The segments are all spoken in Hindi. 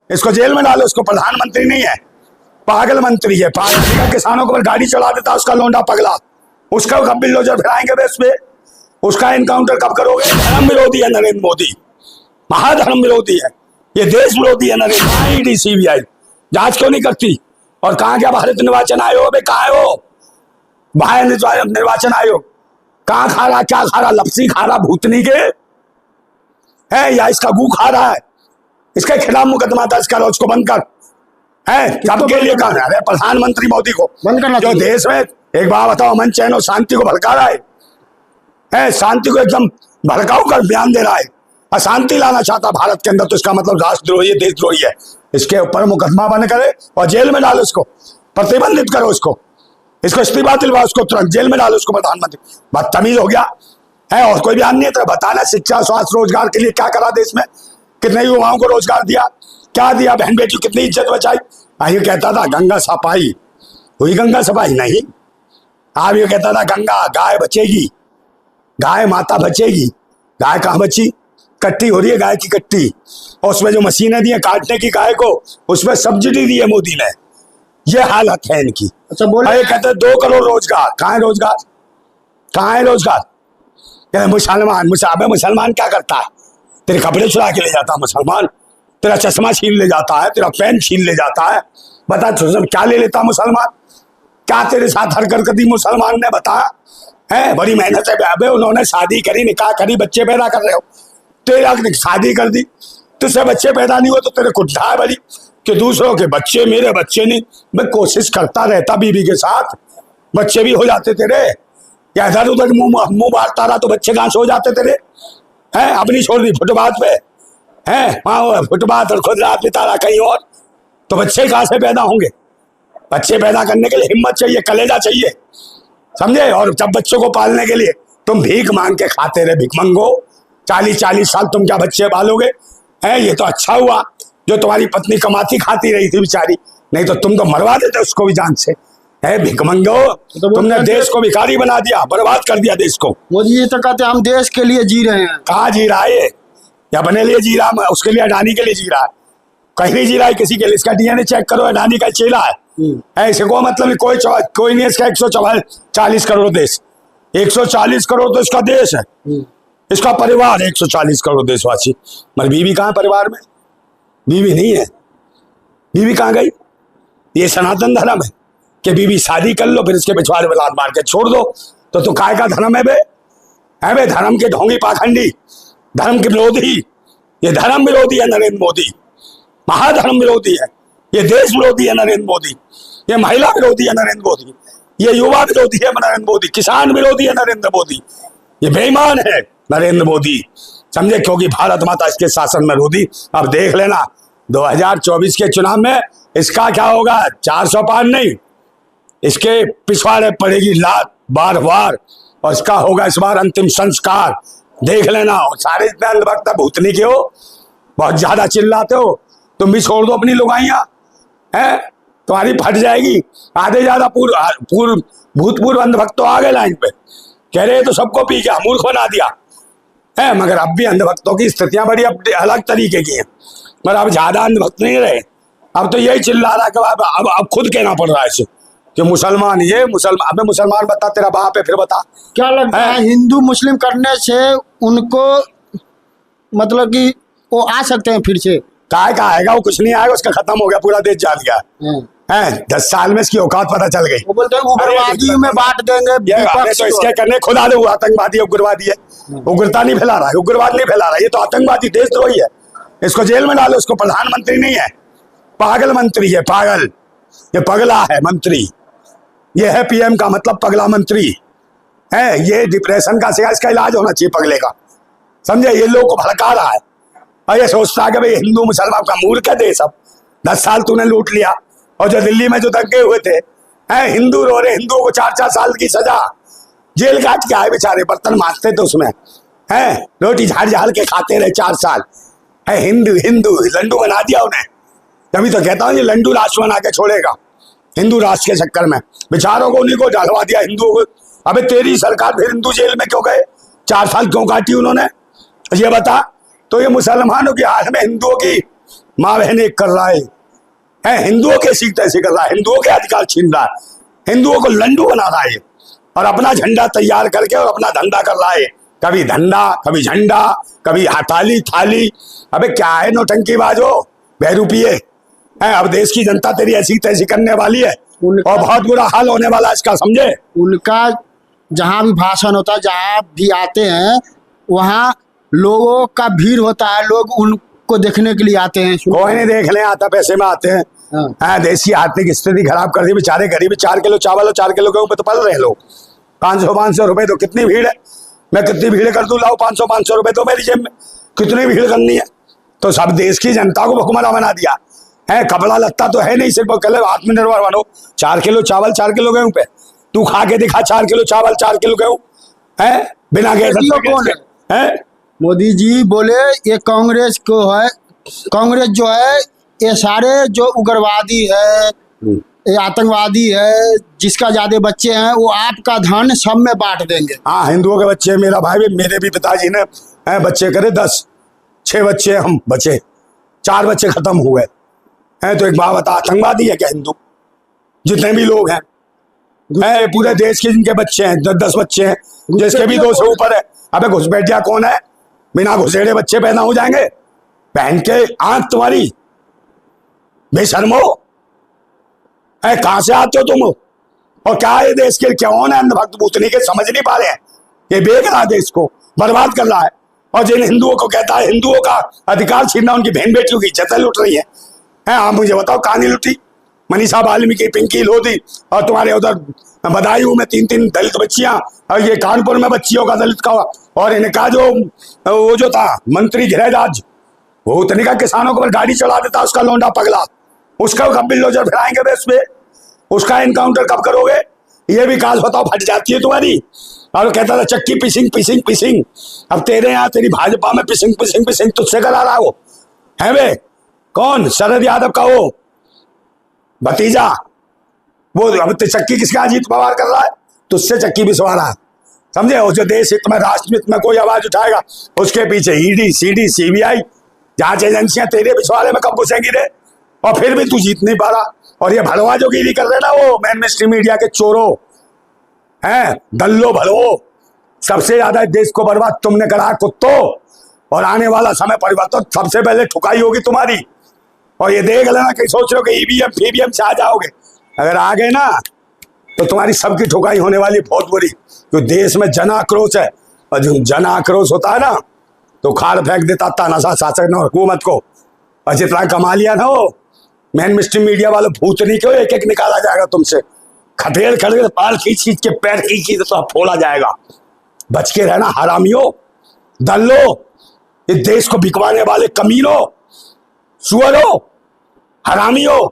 इसको जेल में डालो। इसको प्रधानमंत्री नहीं है, पागल मंत्री है। पागल किसानों के ऊपर गाड़ी चला देता उसका लोंडा पगला, उसका कब बिल्डोजर फिराएंगे बेस पे? उसका एनकाउंटर कब करोगे? धर्म विरोधी है नरेंद्र मोदी, महाधर्म विरोधी है, ये देश विरोधी है नरेंद्र। ईडी सीबीआई जांच क्यों नहीं करती? और कहाँ गया भारत निर्वाचन आयोग? कहाँ है वो भारत निर्वाचन आयोग? कहाँ खा रहा, क्या खा रहा? लपसी खा रहा भूतनी के है या इसका गू खा रहा है? इसके खिलाफ मुकदमा दर्ज करो, उसको बंद कर। है सबके लिए कहा है प्रधानमंत्री मोदी को बंद करना जो देश में, एक बात बताओ, अमन चैन और शांति को भड़का रहा है, शांति को एकदम भड़काऊ कर बयान दे रहा है, अशांति लाना चाहता भारत के अंदर, तो इसका मतलब राष्ट्रद्रोही है, देशद्रोही है। इसके ऊपर मुकदमा बंद करे और जेल में डालो, इसको प्रतिबंधित करो, इसको इस्तीफा दिलवाओ, उसको तुरंत जेल में डालो, उसको प्रधानमंत्री। बदतमीज हो गया है। और कोई बयान नहीं है तेरा? बताना शिक्षा, स्वास्थ्य, रोजगार के लिए क्या करा देश में? कितने युवाओं को रोजगार दिया? क्या दिया? बहन बेटी कितनी इज्जत बचाई? ये कहता था गंगा सफाई हुई, गंगा सफाई नहीं। आप ये कहता था गंगा गाय बचेगी, गाय माता बचेगी। गाय कहाँ बची? कट्टी हो रही है गाय की कट्टी, और उसमें जो मशीनें दी है काटने की गाय को, उसमें सब्सिडी दी है मोदी ने। ये हालत है इनकी। अच्छा बोले, कहते 2 करोड़ रोजगार, कहाँ है रोजगार? कहाँ है रोजगार? मुसलमान मुसलमान क्या करता है? तेरे कपड़े चुरा के ले जाता है मुसलमान, तेरा चश्मा छीन ले जाता है, तेरा पेन छीन ले जाता है। बता क्या ले लेता मुसलमान? क्या तेरे साथ हरकत दी मुसलमान ने? बताया है? बड़ी मेहनत से अबे उन्होंने शादी करी, निकाह करी, बच्चे पैदा कर रहे हो। तेरा शादी कर दी, तुझसे बच्चे पैदा नहीं हुए तो तेरे कुत्ता है बड़ी कि दूसरों के बच्चे, मेरे बच्चे नहीं। मैं कोशिश करता रहता बीवी के साथ, बच्चे भी हो जाते तेरे। या इधर उधर मुंह बांटता रहा तो बच्चे कहाँ से हो जाते तेरे? हैं अपनी छोड़ दी फुटपाथ पे, हैं वहाँ फुटपाथ, और खुद रात बिता रहा कहीं और, तो बच्चे कहाँ से पैदा होंगे? बच्चे पैदा करने के लिए हिम्मत चाहिए, कलेजा चाहिए, समझे? और जब बच्चों को पालने के लिए तुम भीख मांग के खाते रहे, भीख मंगो, 40-40 साल तुम क्या बच्चे पालोगे? हैं ये तो अच्छा हुआ जो तुम्हारी पत्नी कमाती खाती रही थी बेचारी, नहीं तो तुम तो मरवा देते उसको भी जान से। है भिख मंगो, तो तुमने देश को भिखारी बना दिया, बर्बाद कर दिया देश को। मोदी जी तो कहते हैं हम देश के लिए जी रहे हैं। कहाँ जी रहा है? या अपने लिए जी रहा है? उसके लिए अडानी के लिए जी रहा है? कहीं नहीं जी रहा है किसी के लिए। इसका डीएनए चेक करो, अडानी का चेला है। ऐसे को मतलब नहीं, कोई नहीं। इसका 140 करोड़ देश, 140 करोड़ तो इसका देश है, इसका परिवार 140 करोड़ देशवासी। मगर बीवी कहाँ परिवार में? बीवी नहीं है। बीवी कहाँ गई? ये सनातन धर्म है कि बीवी शादी कर लो फिर इसके पिछवाड़े में लात मार के छोड़ दो, तो काय का धर्म है बे? है बे धर्म के ढोंगी पाखंडी, धर्म के विरोधी। ये धर्म विरोधी है नरेंद्र मोदी, महाधर्म विरोधी है, ये देश विरोधी है नरेंद्र मोदी, ये महिला विरोधी है नरेंद्र मोदी, ये युवा विरोधी है नरेंद्र मोदी, किसान विरोधी है नरेंद्र मोदी, ये बेईमान है नरेंद्र मोदी, समझे? क्योंकि भारत माता इसके शासन में रोधी। अब देख लेना 2024 के चुनाव में इसका क्या होगा? 400 पार नहीं, इसके पिछवाड़े पड़ेगी लात बार बार, और इसका होगा इस बार अंतिम संस्कार। देख लेना। और सारे इतने अंधभक्त भूतनी के हो, बहुत ज्यादा चिल्लाते हो, तुम भी छोड़ दो अपनी लुगाइयां, हैं तुम्हारी फट जाएगी। आधे ज्यादा भूतपूर्व अंधभक्त तो आ गए लाइन पे, कह रहे तो सबको पी गया, मूर्ख बना दिया है। मगर अब भी अंधभक्तों की स्थितियां बड़ी अलग तरीके की हैं, मगर अब ज्यादा अंधभक्त नहीं रहे। अब तो यही चिल्ला रहा कि अब खुद कहना पड़ रहा है इसे कि मुसलमान ये मुसलमान। अब मुसलमान बता, तेरा बाप है, फिर बता। क्या लगता है हिंदू मुस्लिम करने से उनको मतलब कि वो आ सकते हैं फिर से? काय का आएगा? वो कुछ नहीं आएगा, उसका खत्म हो गया, पूरा देश जान गया है। 10 साल में इसकी औकात पता चल गई। वो बोलते हैं उग्रवादी में बांट देंगे, तो इसके करने खुदा दे, वो आतंकवादी उग्रवादी है, उग्रता नहीं फैला रहा है, उग्रवाद नहीं फैला रहा है, ये तो आतंकवादी देशद्रोही है। इसको जेल में डालो, इसको प्रधानमंत्री नहीं है, पागल मंत्री है, पागल। ये पगला है मंत्री, ये है पीएम का मतलब पगला मंत्री है। ये डिप्रेशन का शिकार, इसका इलाज होना चाहिए पगले का, समझे? ये लोगों को भड़का रहा है और ये सोचता है कि भाई हिंदू मुसलमान का मूर्ख है देश। अब 10 साल तूने लूट लिया, और जो दिल्ली में जो दंगे हुए थे, हैं हिंदू रो रहे, हिंदुओं को 4-4 साल की सजा, जेल काट के आए बेचारे, बर्तन मांजते थे उसमें, हैं रोटी झाड़ झाड़ के खाते रहे 4 साल। है हिंदू हिंदू लंडू बना दिया उन्हें। तभी तो कहता हूँ ये लंडू राष्ट्र बना के छोड़ेगा हिंदू राष्ट्र के चक्कर में। बेचारों को उन्हीं को डलवा दिया हिंदुओं को। अबे तेरी सरकार, फिर हिंदू जेल में क्यों गए? 4 साल क्यों काटी उन्होंने? ये बता। तो ये मुसलमानों की हाथ में हिंदुओं की माँ बहन एक कर रहा है हिंदुओं के सीख तैसे कर रहा है, हिंदुओं के अधिकार छीन रहा है, हिंदुओं को लंडू बना रहा है और अपना झंडा तैयार करके और अपना धंधा कर रहा है। कभी धंधा, कभी झंडा, कभी हथाली थाली। अबे क्या है नौटंकीबाजो, बहरूपिये है। अब देश की जनता तेरी ऐसी तैसी करने वाली है और बहुत बुरा हाल होने वाला है इसका, समझे। उनका जहाँ भी भाषण होता है, जहाँ भी आते हैं वहाँ लोगों का भीड़ होता है, लोग उनको देखने के लिए आते हैं। कोई नहीं देखने आता, पैसे में आते हैं। हाँ, देश की आर्थिक स्थिति खराब कर दी, बेचारे गरीब। 4 किलो चावल और 4 किलो गेहूं पे तो पल रहे हैं लोग। 500 रुपए तो कितनी भीड़ है, मैं कितनी भीड़ कर दूं, लाओ 500 रुपए तो मेरी जेब में, कितनी भीड़ करनी है। तो सब देश की जनता को भुखमरा बना दिया है। कपड़ा लत्ता तो है नहीं, सिर्फ कल आत्मनिर्भर बनो। 4 किलो चावल 4 किलो गेहूं पे तू खा के दिखा, 4 किलो चावल 4 किलो गेहूं है बिना गैस कौन है। मोदी जी बोले ये कांग्रेस को है, कांग्रेस जो है ये सारे जो उग्रवादी है, ये आतंकवादी है, जिसका ज्यादा बच्चे हैं वो आपका धन सब में बांट देंगे। हाँ, हिंदुओं के बच्चे, मेरा भाई भी, मेरे भी पिताजी ने बच्चे करे 10, 6 बच्चे हम बचे, 4 बच्चे खत्म हुए हैं। तो एक बात बता, आतंकवादी है क्या हिंदू? जितने भी लोग हैं पूरे देश के जिनके बच्चे हैं, 10 बच्चे हैं, जिसके भी 2 से ऊपर है। अबे घुसपैठिया कौन है? बिना घुसेड़े बच्चे पैदा हो जाएंगे। बहन के आंख तुम्हारी, बेशर्मो है, कहां से आते हो तुम? और क्या है देश के, कौन है अंधभक्त भूतनी के, समझ नहीं पा रहे हैं। ये बेच रहा है, देश को बर्बाद कर रहा है। और जिन हिंदुओं को कहता है हिंदुओं का अधिकार छीनना, उनकी बहन बेटियों की इज्जतें लुट रही है। आप मुझे बताओ कहां नहीं लुटी? मनीषा वाल्मीकि, पिंकी लोधी, और तुम्हारे उधर बदायूं में 3 दलित बच्चियां, और ये कानपुर में बच्चियों का दलित का, और इनका जो वो जो था मंत्री गिरिराज, वो उतने का किसानों को गाड़ी चढ़ा देता, उसका लौंडा पगला, उसका कब बिल्डोजर फिराएंगे बेस पे? उसका इनकाउंटर कब करोगे? ये भी काज बताओ फट जाती है तुम्हारी। और कहता था चक्की पिसिंग पिसिंग पिसिंग, अब तेरे यहाँ तेरी भाजपा में पिसिंग पिसिंग पिसिंग तुझसे करा रहा हो है बे? कौन? शरद यादव का वो भतीजा, वो अब चक्की किसका? अजीत पवार कर रहा है, तुझसे चक्की बिसवा रहा है, समझे। और जो देश हित में, राष्ट्र हित में कोई आवाज उठाएगा, उसके पीछे ईडी सीडी सीबीआई जांच एजेंसियां तेरे बिसवाले में कब घुसेंगी रे? और फिर भी तू जीत नहीं पा रहा। और ये भड़वा जो गिरी कर रहे ना, वो मेन स्ट्रीम मीडिया के चोरों हैं, दल्लो भलो, सबसे ज्यादा देश को बर्बाद तुमने करा कुत्तों। और आने वाला समय परिवर्तन सबसे पहले ठुकाई होगी तुम्हारी। और ये देख लेना, कहीं सोच रहे हो कि ईवीएम फीवीएम से आ जाओगे, अगर आ गए ना तो तुम्हारी सबकी ठुकाई होने वाली बहुत बुरी। क्योंकि देश में जन आक्रोश है, और जो जन आक्रोश होता है ना, तो खाल फेंक देता तानाशाह शासक और हुकूमत को। और जितना कमा लिया ना वो मेन स्ट्रीम मीडिया वाले भूतनी को, एक एक निकाला जाएगा तुमसे, खटेर खड़े पाल खींच खींच के, पैर खींच खींच तो फोड़ा जाएगा। बच के रहना हरामियों, दल्लो, इस देश को बिकवाने वाले कमीनों, सुअरों, हरामियों,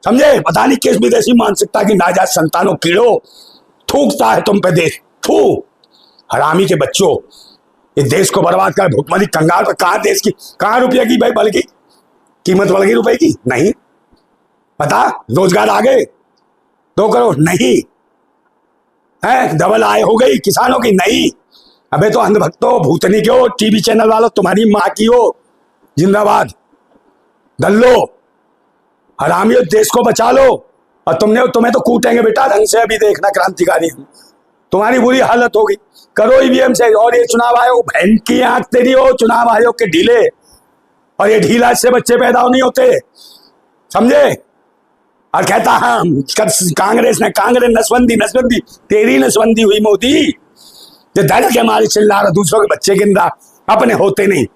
समझे। पता नहीं किस विदेशी मानसिकता की नाजायज संतानों, कीड़ों, थूकता है तुम पे देश, थू हरामी के बच्चों। इस देश को बर्बाद कर भुखमरी कंगाल पर, कहां देश की, कहां रुपये की भाई बढ़ गई कीमत, बढ़ गई रुपए की? नहीं। पता रोजगार आ गए 2 करोड़? नहीं है। डबल आय हो गई किसानों की? नहीं। अबे तो अंधभक्तों, भूतनी के हो, टीवी चैनल वालों, तुम्हारी माँ की हो, जिंदाबाद दल्लो, हरामियों, देश को बचा लो। और तुम्हें तो कूटेंगे बेटा ढंग से, अभी देखना क्रांतिकारी, तुम्हारी बुरी हालत होगी। करो ईवीएम से। और ये चुनाव आयोग, बहन की आंख तेरी हो, चुनाव आयोग के ढीले, और ये ढीला से बच्चे पैदा नहीं होते, समझे। और कहता हाँ कांग्रेस नसबंदी नसबंदी, तेरी नसबंदी हुई मोदी, जो दल के मारे चिल्ला रहा, दूसरों के बच्चे गिन रहा, अपने होते नहीं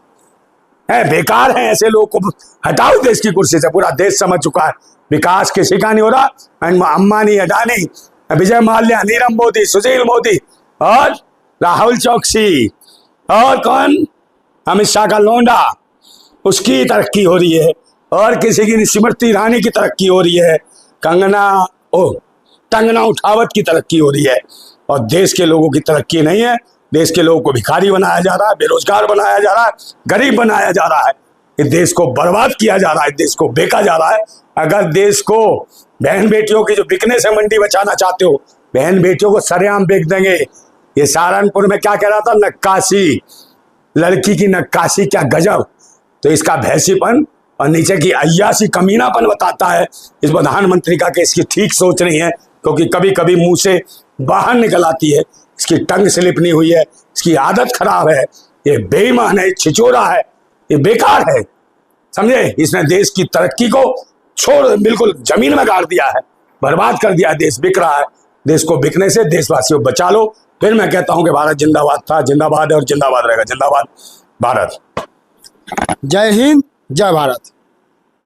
है। बेकार है ऐसे लोगों को, हटाओ देश की कुर्सी से। पूरा देश समझ चुका है विकास किसी का नहीं हो रहा। अंबानी, अडानी, विजय माल्या, नीरव मोदी, सुशील मोदी, और राहुल चौकसी, और कौन, अमित शाह का लोंडा, उसकी तरक्की हो रही है। और किसी की, स्मृति ईरानी की तरक्की हो रही है, कंगना उठावत की तरक्की हो रही है। और देश के लोगों की तरक्की नहीं है। देश के लोगों को भिखारी बनाया जा रहा है, बेरोजगार बनाया जा रहा है, गरीब बनाया जा रहा है। इस देश को बर्बाद किया जा रहा है, देश को बेचा जा रहा है। अगर देश को बहन बेटियों की जो बिकने से मंडी बचाना चाहते हो, बहन बेटियों को सरेआम बेच देंगे। ये सहारनपुर में क्या कह रहा था, नक्काशी, लड़की की नक्काशी, क्या गजब। तो इसका भैंसीपन और नीचे की अय्यासी कमीनापन बताता है इस प्रधानमंत्री का कि इसकी ठीक सोच नहीं है, क्योंकि कभी कभी मुंह से बाहर निकल आती है, इसकी टंग स्लिप नहीं हुई है, इसकी आदत खराब है, ये बेईमान है, छिचोरा है, ये बेकार है, समझे। इसने देश की तरक्की को छोड़ बिल्कुल जमीन में गाड़ दिया है, बर्बाद कर दिया, देश बिक रहा है। देश को बिकने से देशवासियों बचा लो। फिर मैं कहता हूं कि भारत जिंदाबाद था, जिंदाबाद है और जिंदाबाद रहेगा। जिंदाबाद भारत। जय हिंद, जय भारत।